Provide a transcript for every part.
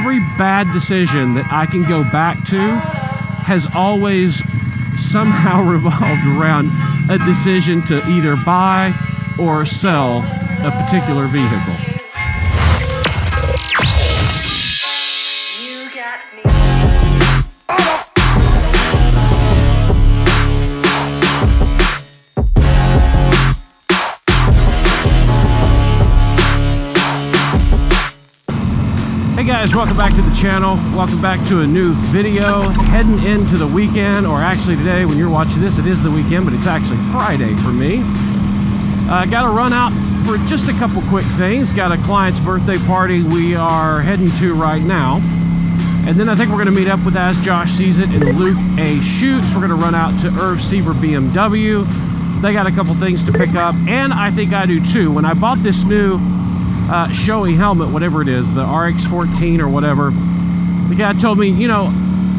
every bad decision that I can go back to has always somehow revolved around a decision to either buy or sell a particular vehicle. You got me. Hey guys, welcome back to the channel. Welcome back to a new video. Heading into the weekend, or actually today when you're watching this, it is the weekend, but it's actually Friday for me. Got to run out for just a couple quick things. Got a client's birthday party we are heading to right now. And then I think we're going to meet up with, as Josh sees it, in Luke A. Shoots. We're going to run out to Irv Seaver BMW. They got a couple things to pick up, and I think I do too. When I bought this new showy helmet, whatever it is, the RX-14 or whatever, the guy told me, you know,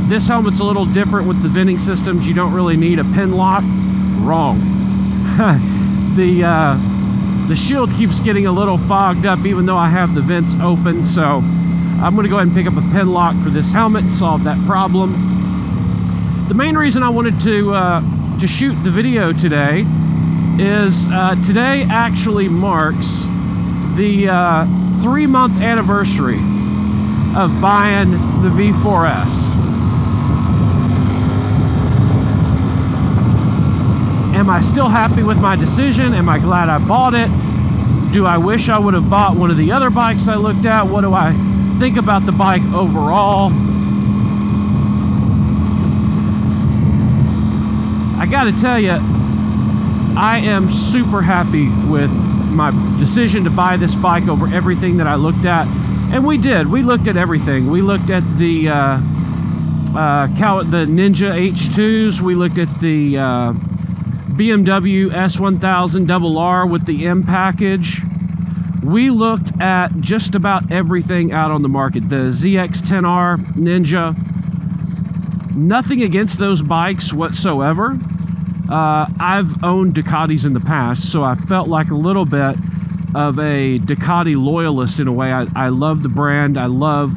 this helmet's a little different with the venting systems. You don't really need a pin lock. Wrong. The shield keeps getting a little fogged up even though I have the vents open, so I'm going to go ahead and pick up a pin lock for this helmet and solve that problem. The main reason I wanted to shoot the video today is today actually marks the 3-month anniversary of buying the V4S. Am I still happy with my decision? Am I glad I bought it? Do I wish I would have bought one of the other bikes I looked at? What do I think about the bike overall? I gotta tell you, I am super happy with my decision to buy this bike over everything that I looked at. And we did. We looked at everything. We looked at the Ninja H2s. We looked at the BMW S1000 RR with the M package. We looked at just about everything out on the market. The ZX-10R Ninja. Nothing against those bikes whatsoever. I've owned Ducatis in the past, so I felt like a little bit of a Ducati loyalist in a way. I love the brand. I love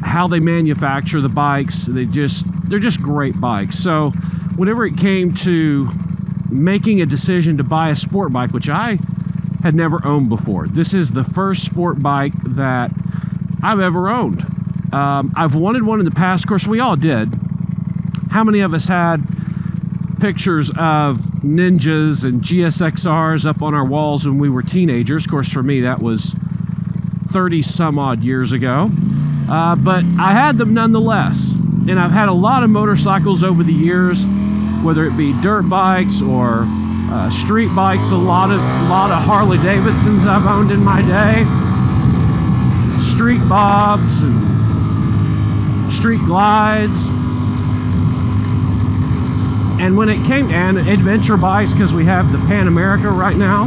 how they manufacture the bikes. They're just great bikes. So whenever it came to making a decision to buy a sport bike, which I had never owned before, this is the first sport bike that I've ever owned. I've wanted one in the past. Of course, we all did. How many of us had pictures of Ninjas and GSXRs up on our walls when we were teenagers? Of course, for me, that was 30 some odd years ago. But I had them nonetheless. And I've had a lot of motorcycles over the years, whether it be dirt bikes or street bikes. A lot of Harley Davidsons I've owned in my day. Street Bobs and Street Glides. And when it came, and adventure bikes, because we have the Pan America right now.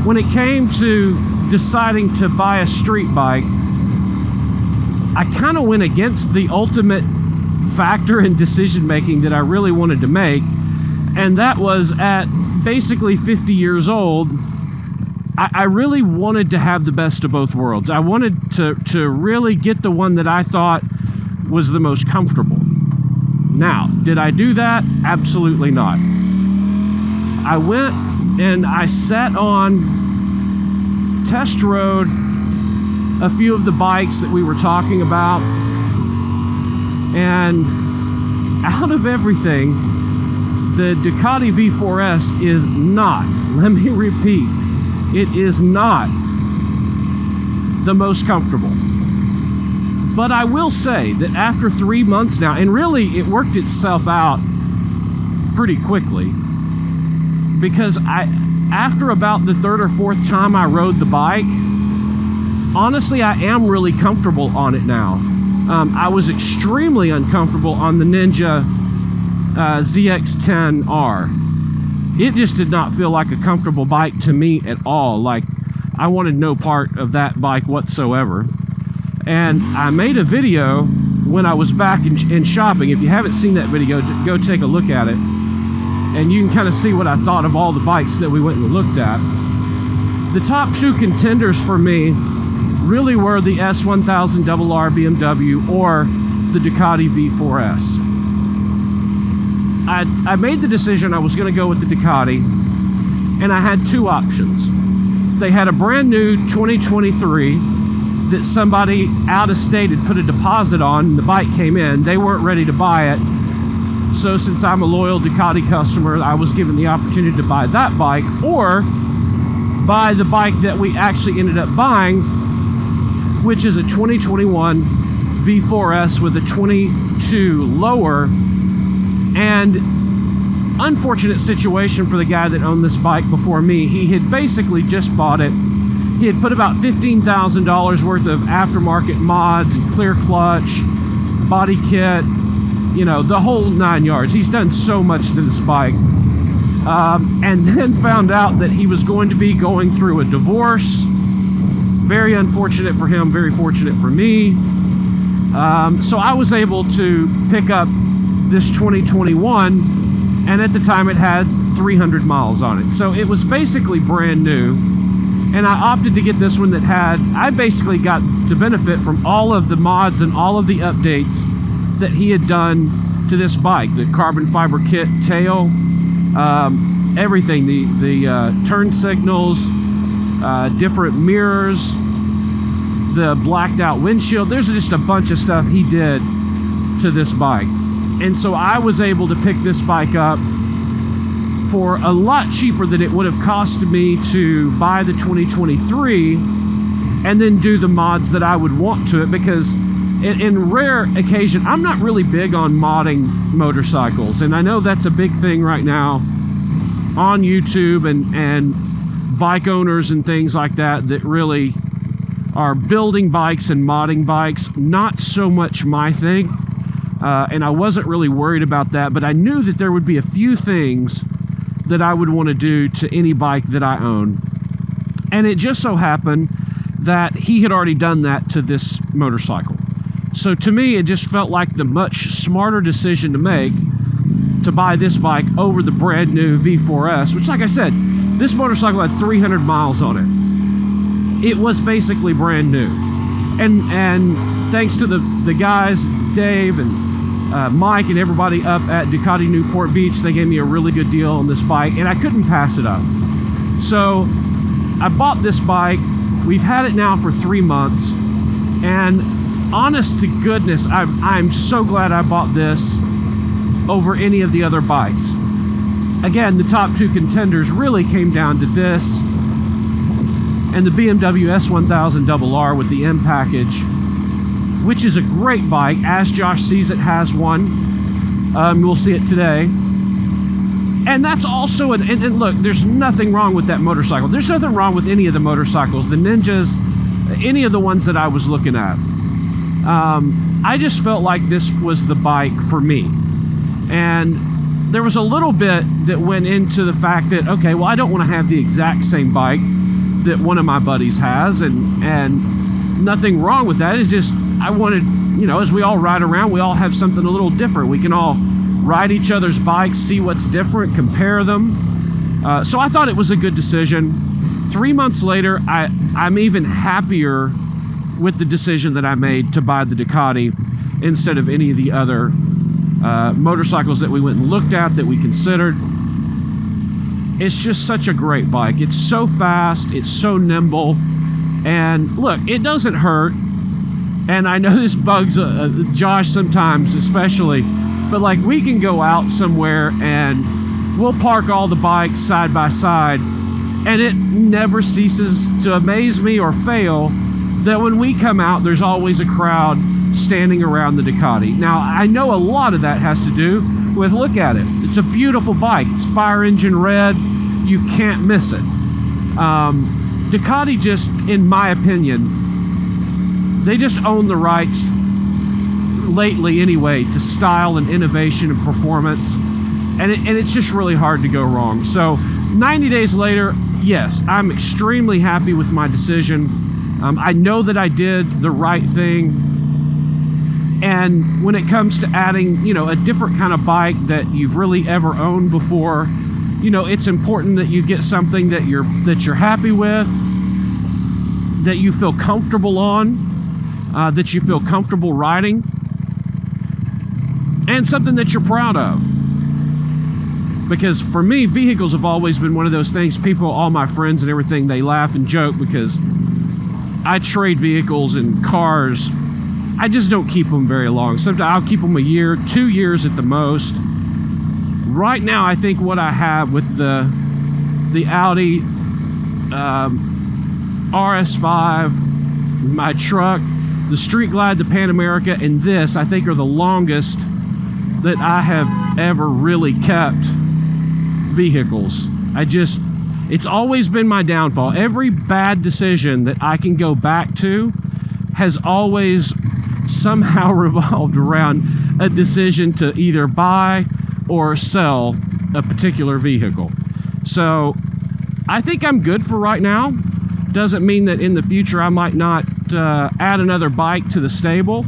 When it came to deciding to buy a street bike, I kind of went against the ultimate factor in decision making that I really wanted to make. And that was at basically 50 years old, I really wanted to have the best of both worlds. I wanted to really get the one that I thought was the most comfortable. Now, did I do that? Absolutely not. I went and I sat on, test rode a few of the bikes that we were talking about, and out of everything, the Ducati V4S is not, let me repeat, it is not the most comfortable. But I will say that after 3 months now, and really it worked itself out pretty quickly, because after about the third or fourth time I rode the bike, honestly, I am really comfortable on it now. I was extremely uncomfortable on the Ninja ZX-10R. It just did not feel like a comfortable bike to me at all. Like, I wanted no part of that bike whatsoever. And I made a video when I was back in shopping. If you haven't seen that video, go take a look at it. And you can kind of see what I thought of all the bikes that we went and looked at. The top two contenders for me really were the S1000RR BMW or the Ducati V4S. I made the decision I was going to go with the Ducati, and I had two options. They had a brand new 2023 that somebody out of state had put a deposit on, and the bike came in. They weren't ready to buy it. So since I'm a loyal Ducati customer, I was given the opportunity to buy that bike or buy the bike that we actually ended up buying, which is a 2021 V4S with a 22 lower. And unfortunate situation for the guy that owned this bike before me. He had basically just bought it. He had put about $15,000 worth of aftermarket mods and clear clutch, body kit, you know, the whole 9 yards. He's done so much to this bike. And then found out that he was going to be going through a divorce. Very unfortunate for him, very fortunate for me. So I was able to pick up this 2021, and at the time it had 300 miles on it. So it was basically brand new. And I opted to get this one that had, I basically got to benefit from all of the mods and all of the updates that he had done to this bike. The carbon fiber kit tail, everything, the turn signals, different mirrors, the blacked out windshield. There's just a bunch of stuff he did to this bike. And so I was able to pick this bike up for a lot cheaper than it would have cost me to buy the 2023 and then do the mods that I would want to it, because in rare occasion, I'm not really big on modding motorcycles. And I know that's a big thing right now on YouTube and bike owners and things like that that really are building bikes and modding bikes. Not so much my thing. And I wasn't really worried about that, but I knew that there would be a few things that I would want to do to any bike that I own. And it just so happened that he had already done that to this motorcycle. So to me, it just felt like the much smarter decision to make to buy this bike over the brand new V4S, which, like I said, this motorcycle had 300 miles on it. It was basically brand new. And thanks to the guys, Dave and Mike and everybody up at Ducati Newport Beach, they gave me a really good deal on this bike, and I couldn't pass it up. So I bought this bike. We've had it now for 3 months, and honest to goodness, I'm so glad I bought this over any of the other bikes. Again, the top two contenders really came down to this and the BMW S1000RR with the M package, which is a great bike. As Josh sees it, has one. We'll see it today. And that's also, and look, there's nothing wrong with that motorcycle. There's nothing wrong with any of the motorcycles, the Ninjas, any of the ones that I was looking at. I just felt like this was the bike for me. And there was a little bit that went into the fact that, okay, well, I don't want to have the exact same bike that one of my buddies has, and nothing wrong with that. It's just, I wanted, you know, as we all ride around, we all have something a little different. We can all ride each other's bikes, see what's different, compare them. So I thought it was a good decision. 3 months later, I'm even happier with the decision that I made to buy the Ducati instead of any of the other motorcycles that we went and looked at, that we considered. It's just such a great bike. It's so fast, it's so nimble, and look, it doesn't hurt. And I know this bugs Josh sometimes, especially, but like, we can go out somewhere and we'll park all the bikes side by side, and it never ceases to amaze me or fail that when we come out, there's always a crowd standing around the Ducati. Now, I know a lot of that has to do with, look at it. It's a beautiful bike. It's fire engine red. You can't miss it. Ducati just, in my opinion, they just own the rights, lately anyway, to style and innovation and performance. And it's just really hard to go wrong. So 90 days later, yes, I'm extremely happy with my decision. I know that I did the right thing. And when it comes to adding, you know, a different kind of bike that you've really ever owned before, you know, it's important that you get something that you're happy with. that you feel comfortable on, that you feel comfortable riding, and something that you're proud of. Because for me, vehicles have always been one of those things, people, all my friends and everything, they laugh and joke because I trade vehicles and cars. I just don't keep them very long. Sometimes I'll keep them a year, 2 years at the most. Right now, I think what I have with the Audi RS5, my truck, the Street Glide, the Pan America, and this, I think, are the longest that I have ever really kept vehicles. It's always been my downfall. Every bad decision that I can go back to has always somehow revolved around a decision to either buy or sell a particular vehicle. So I think I'm good for right now. Doesn't mean that in the future I might not add another bike to the stable.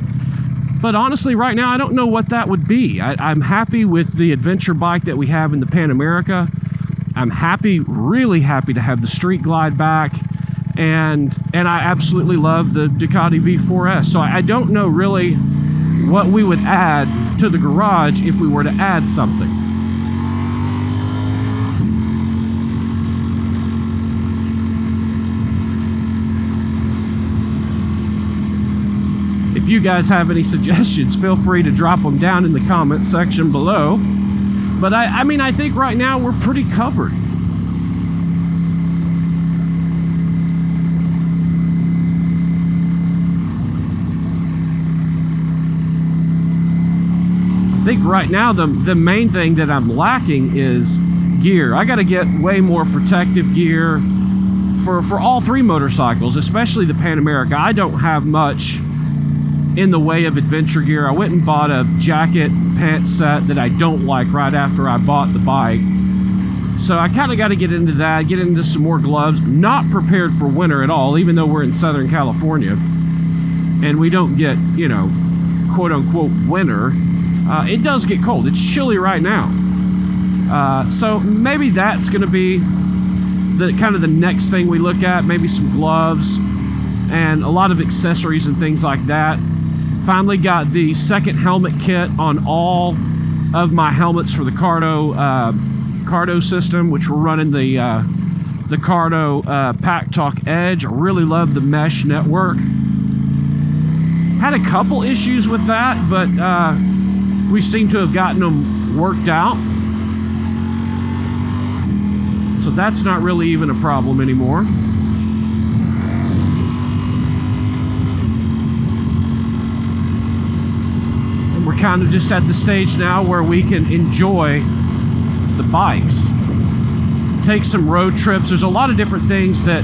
But honestly, right now, I don't know what that would be. I'm happy with the adventure bike that we have in the Pan America. I'm happy, really happy to have the Street Glide back. And I absolutely love the Ducati V4S. So I don't know really what we would add to the garage if we were to add something. If you guys have any suggestions, feel free to drop them down in the comment section below. But I mean, I think right now we're pretty covered. I think right now the main thing that I'm lacking is gear. I got to get way more protective gear for all three motorcycles, especially the Pan America. I don't have much in the way of adventure gear. I went and bought a jacket pants set that I don't like right after I bought the bike. So I kind of got to get into that, get into some more gloves. Not prepared for winter at all, even though we're in Southern California and we don't get, you know, quote unquote winter. It does get cold. It's chilly right now. So maybe that's going to be the kind of the next thing we look at. Maybe some gloves and a lot of accessories and things like that. Finally got the second helmet kit on all of my helmets for the Cardo system, which we're running the Cardo Pack Talk Edge. I really love the mesh network. Had a couple issues with that, but we seem to have gotten them worked out. So that's not really even a problem anymore. We're kind of just at the stage now where we can enjoy the bikes, take some road trips. There's a lot of different things that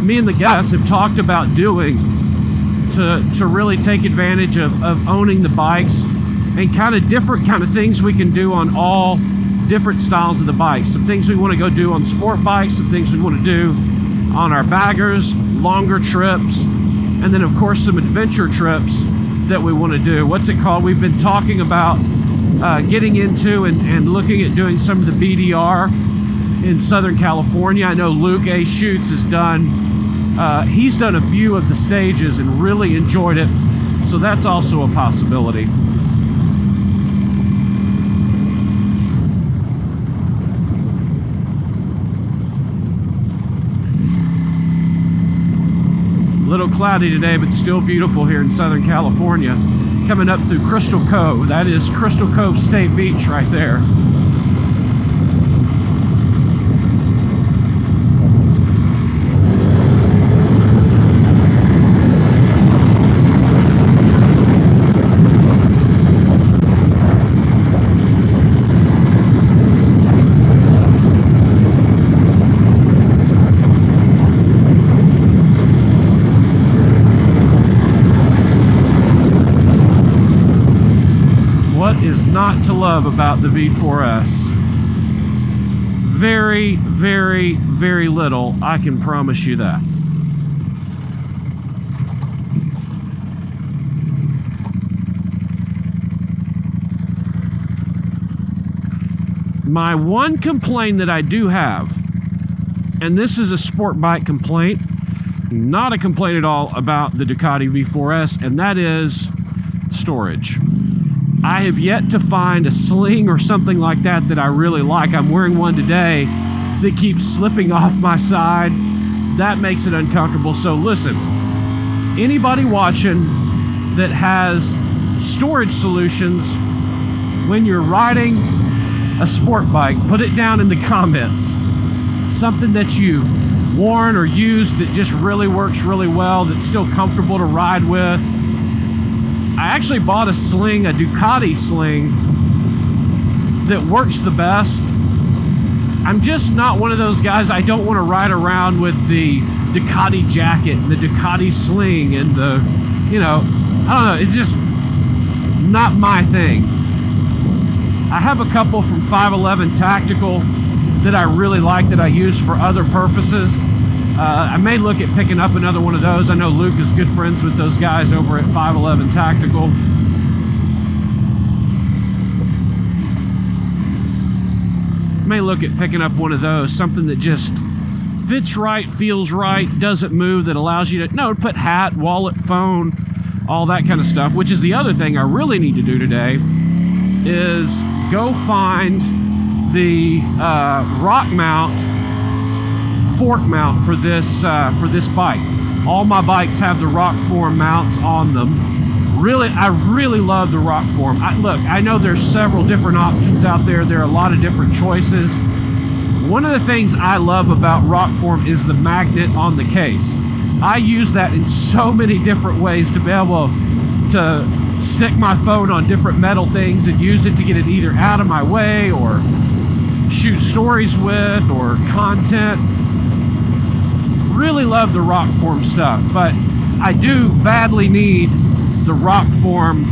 me and the guys have talked about doing to really take advantage of owning the bikes, and kind of different kind of things we can do on all different styles of the bikes. Some things we want to go do on sport bikes, some things we want to do on our baggers, longer trips, and then of course some adventure trips that we want to do. What's it called? We've been talking about getting into and looking at doing some of the BDR in Southern California. I know Luke A. Schutz has done, he's done a few of the stages and really enjoyed it. So that's also a possibility. A little cloudy today, but still beautiful here in Southern California. Coming up through Crystal Cove. That is Crystal Cove State Beach right there. What is not to love about the V4S? Very, very, very little, I can promise you that. My one complaint that I do have, and this is a sport bike complaint, not a complaint at all about the Ducati V4S, and that is storage. I have yet to find a sling or something like that that I really like. I'm wearing one today that keeps slipping off my side. That makes it uncomfortable. So listen, anybody watching that has storage solutions when you're riding a sport bike, put it down in the comments. Something that you've worn or used that just really works really well, that's still comfortable to ride with. I actually bought a sling, a Ducati sling, that works the best. I'm just not one of those guys. I don't want to ride around with the Ducati jacket and the Ducati sling and the, you know, I don't know, it's just not my thing. I have a couple from 511 Tactical that I really like that I use for other purposes. I may look at picking up another one of those. I know Luke is good friends with those guys over at 511 Tactical. May look at picking up one of those, something that just fits right, feels right, doesn't move, that allows you to put hat, wallet, phone, all that kind of stuff, which is the other thing I really need to do today, is go find the rock mount, fork mount for this bike. All my bikes have the rock form mounts on them. I really love the rock form. Look, I know there's several different options out there. There are a lot of different choices. One of the things I love about rock form is the magnet on the case. I use that in so many different ways to be able to stick my phone on different metal things and use it to get it either out of my way or shoot stories with or content. Really love the rock form stuff, but I do badly need the rock form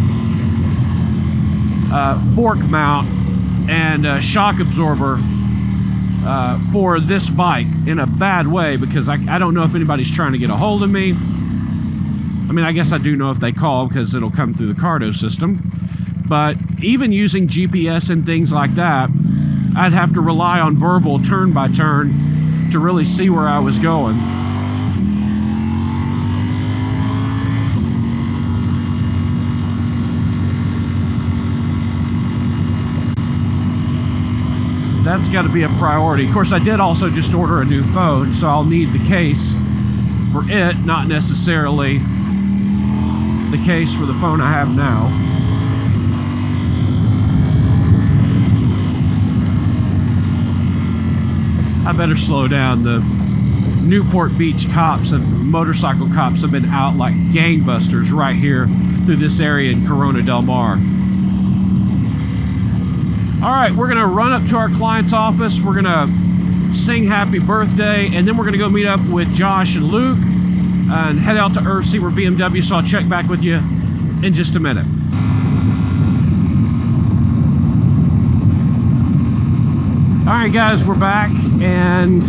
fork mount and shock absorber for this bike in a bad way, because I don't know if anybody's trying to get a hold of me. I mean, I guess I do know if they call, because it'll come through the Cardo system. But even using GPS and things like that, I'd have to rely on verbal turn by turn to really see where I was going. That's got to be a priority. Of course, I did also just order a new phone, so I'll need the case for it, not necessarily the case for the phone I have now. I better slow down. The Newport Beach cops and motorcycle cops have been out like gangbusters right here through this area in Corona Del Mar. All right, we're gonna run up to our client's office. We're gonna sing happy birthday, and then we're gonna go meet up with Josh and Luke and head out to Earth, see where BMW, so I'll check back with you in just a minute. All right, guys, we're back, and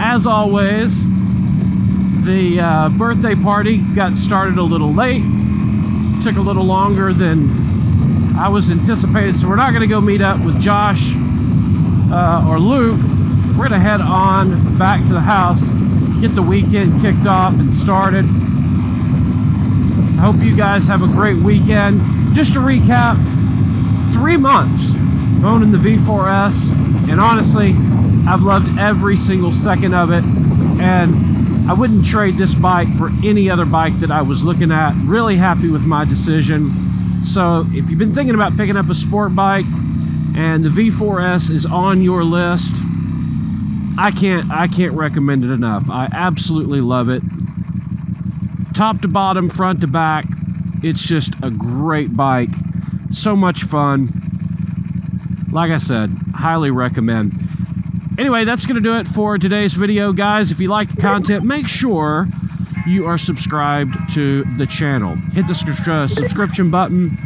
as always, the birthday party got started a little late, took a little longer than I was anticipated, so we're not going to go meet up with Josh or Luke. We're going to head on back to the house, get the weekend kicked off and started. I hope you guys have a great weekend. Just to recap, 3 months owning the V4S, and honestly, I've loved every single second of it, and I wouldn't trade this bike for any other bike that I was looking at. Really happy with my decision. So if you've been thinking about picking up a sport bike and the V4S is on your list, I can't recommend it enough. I absolutely love it. Top to bottom, front to back, it's just a great bike. So much fun. Like I said, highly recommend. Anyway, that's going to do it for today's video, guys. If you like the content, make sure you are subscribed to the channel. Hit the subscription button.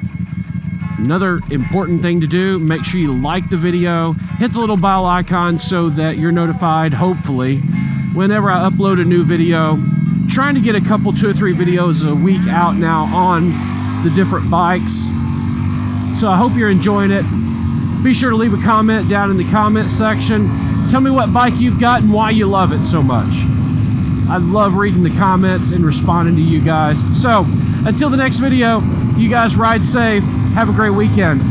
Another important thing to do, make sure you like the video, hit the little bell icon so that you're notified, hopefully, whenever I upload a new video. Trying to get a couple, 2 or 3 videos a week out now on the different bikes. So I hope you're enjoying it. Be sure to leave a comment down in the comment section. Tell me what bike you've got and why you love it so much. I love reading the comments and responding to you guys. So until the next video, you guys ride safe. Have a great weekend.